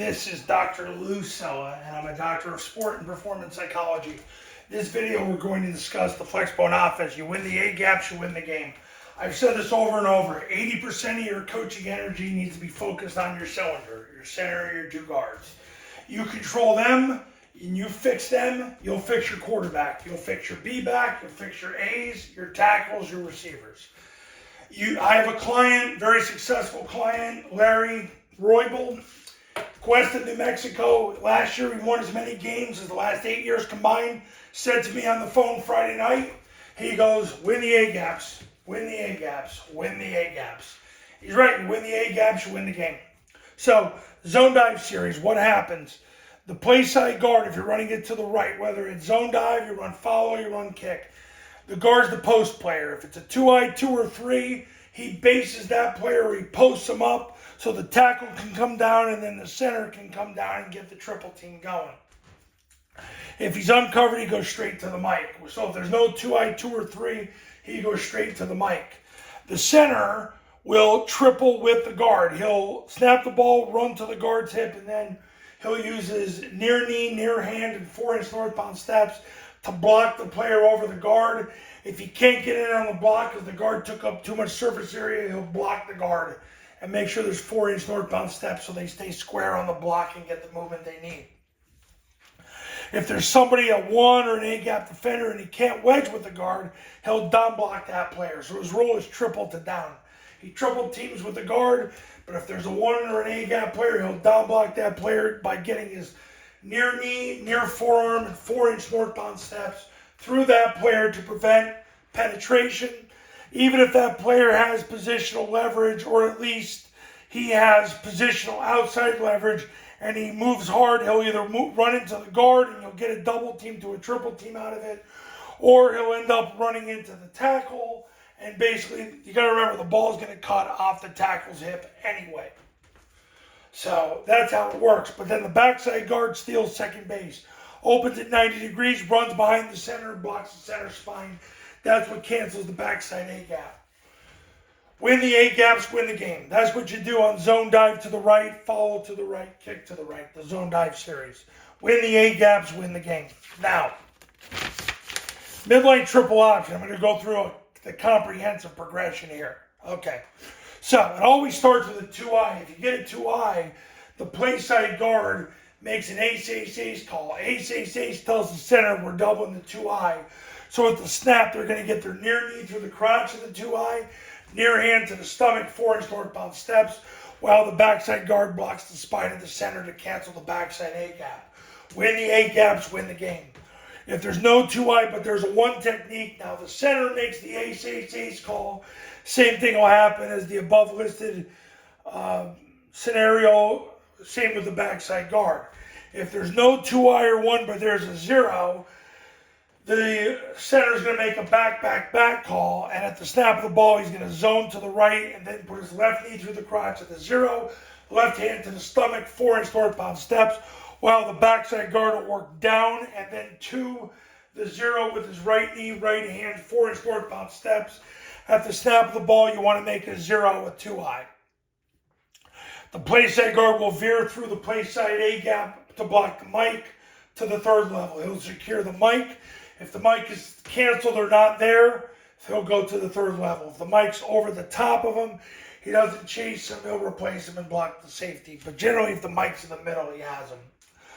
This is Dr. Lou Cella, and I'm a doctor of sport and performance psychology. This video, we're going to discuss the Flexbone offense. You win the A gaps, you win the game. I've said this over and over. 80% of your coaching energy needs to be focused on your cylinder, your center, your two guards. You control them, and you fix them, you'll fix your quarterback. You'll fix your B-back, you'll fix your A's, your tackles, your receivers. I have a client, very successful client, Larry Roybal, Cuesta, New Mexico. Last year, he won as many games as the last 8 years combined. Said to me on the phone Friday night, he goes, win the A gaps, win the A gaps, win the A gaps. He's right, you win the A gaps, you win the game. So, zone dive series, what happens? The play side guard, if you're running it to the right, whether it's zone dive, you run follow, you run kick. The guard's the post player. If it's a 2-eye 2 or 3, he bases that player, he posts him up so the tackle can come down and then the center can come down and get the triple team going. If he's uncovered, he goes straight to the mic. So if there's no 2-eye 2 or 3, he goes straight to the mic. The center will triple with the guard. He'll snap the ball, run to the guard's hip, and then he'll use his near knee, near hand, and 4-inch northbound steps to block the player over the guard. If he can't get in on the block because the guard took up too much surface area, he'll block the guard and make sure there's 4-inch northbound steps so they stay square on the block and get the movement they need. If there's somebody at 1 or an A-gap defender and he can't wedge with the guard, he'll down block that player. So his role is triple to down. He triple teams with the guard, but if there's a 1 or an A-gap player, he'll down block that player by getting his near knee, near forearm, and 4-inch northbound steps through that player to prevent penetration. Even if that player has positional leverage, or at least he has positional outside leverage, and he moves hard, he'll either run into the guard and you'll get a double team to a triple team out of it, or he'll end up running into the tackle. And basically, you got to remember, the ball's going to cut off the tackle's hip anyway. So that's how it works. But then the backside guard steals second base, opens at 90 degrees, runs behind the center, blocks the center spine. That's what cancels the backside A-gap. Win the A-gaps, win the game. That's what you do on zone dive to the right, follow to the right, kick to the right, the zone dive series. Win the A-gaps, win the game. Now, midline triple option. I'm going to go through the comprehensive progression here. Okay. So, it always starts with a 2-eye. If you get a 2-eye, the play side guard makes an ace call. Ace tells the center we're doubling the 2-eye. So at the snap, they're going to get their near knee through the crotch of the 2-eye, near hand to the stomach, 4-inch northbound steps, while the backside guard blocks the spine of the center to cancel the backside A-gap. Win the A-gaps, win the game. If there's no 2-eye, but there's a 1 technique, now the center makes the ace call. Same thing will happen as the above listed scenario. Same with the backside guard. If there's no 2-eye or 1, but there's a 0, the center is going to make a back call, and at the snap of the ball, he's going to zone to the right and then put his left knee through the crotch at the 0, left hand to the stomach, 4-inch northbound steps, while the backside guard will work down and then to the 0 with his right knee, right hand, 4-inch northbound steps. At the snap of the ball, you want to make a 0 with 2-eye. The play side guard will veer through the play side A-gap to block the mic to the 3rd level. He'll secure the mic. If the mic is canceled or not there, he'll go to the 3rd level. If the mic's over the top of him, he doesn't chase him, he'll replace him and block the safety. But generally, if the mic's in the middle, he has him,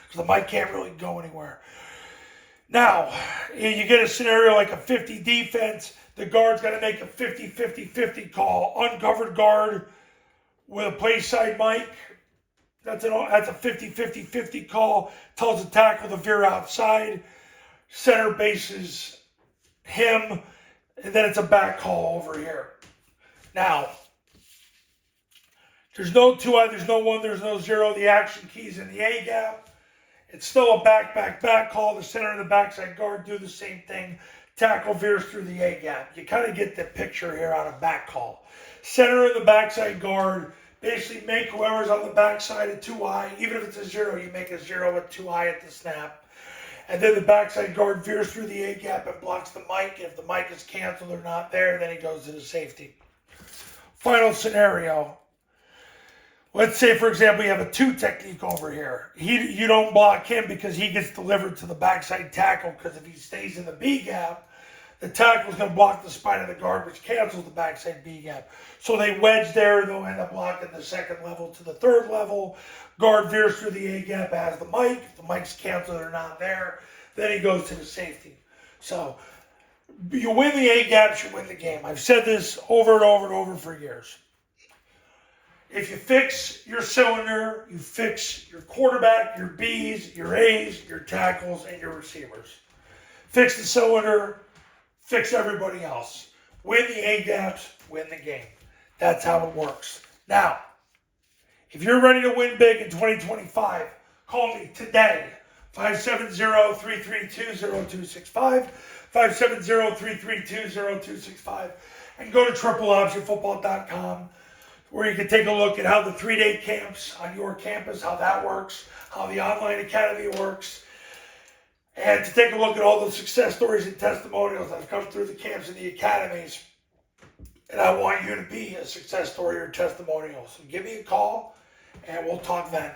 because the mic can't really go anywhere. Now, you get a scenario like a 50 defense. The guard's got to make a 50-50-50 call. Uncovered guard with a play side mic. That's a 50-50-50 call. Tells the tackle to veer outside. Center bases him, and then it's a back call over here. Now, there's no 2-eye, there's no 1, there's no 0. The action key's in the A-gap. It's still a back call. The center and the backside guard do the same thing. Tackle veers through the A-gap. You kind of get the picture here on a back call. Center and the backside guard basically make whoever's on the backside a 2-eye. Even if it's a 0, you make a 0 with 2-eye at the snap. And then the backside guard veers through the A-gap and blocks the mic. If the mic is canceled or not there, then he goes to the safety. Final scenario. let's say, for example, you have a 2 technique over here. You don't block him because he gets delivered to the backside tackle, because if he stays in the B gap, the tackle's going to block the spine of the guard, which cancels the backside B gap. So they wedge there, they'll end up blocking the 2nd level to the 3rd level. Guard veers through the A gap as the mic. If the mic's canceled, they're not there. Then he goes to the safety. So you win the A gaps, you win the game. I've said this over and over and over for years. If you fix your cylinder, you fix your quarterback, your Bs, your As, your tackles, and your receivers. Fix the cylinder, fix everybody else. Win the A gaps, win the game. That's how it works. Now, if you're ready to win big in 2025, call me today. 570-332-0265, 570-332-0265, and go to tripleoptionfootball.com, where you can take a look at how the 3-day camps on your campus, how that works, how the online academy works, and to take a look at all the success stories and testimonials that have come through the camps and the academies. And I want you to be a success story or testimonial. So give me a call, and we'll talk then.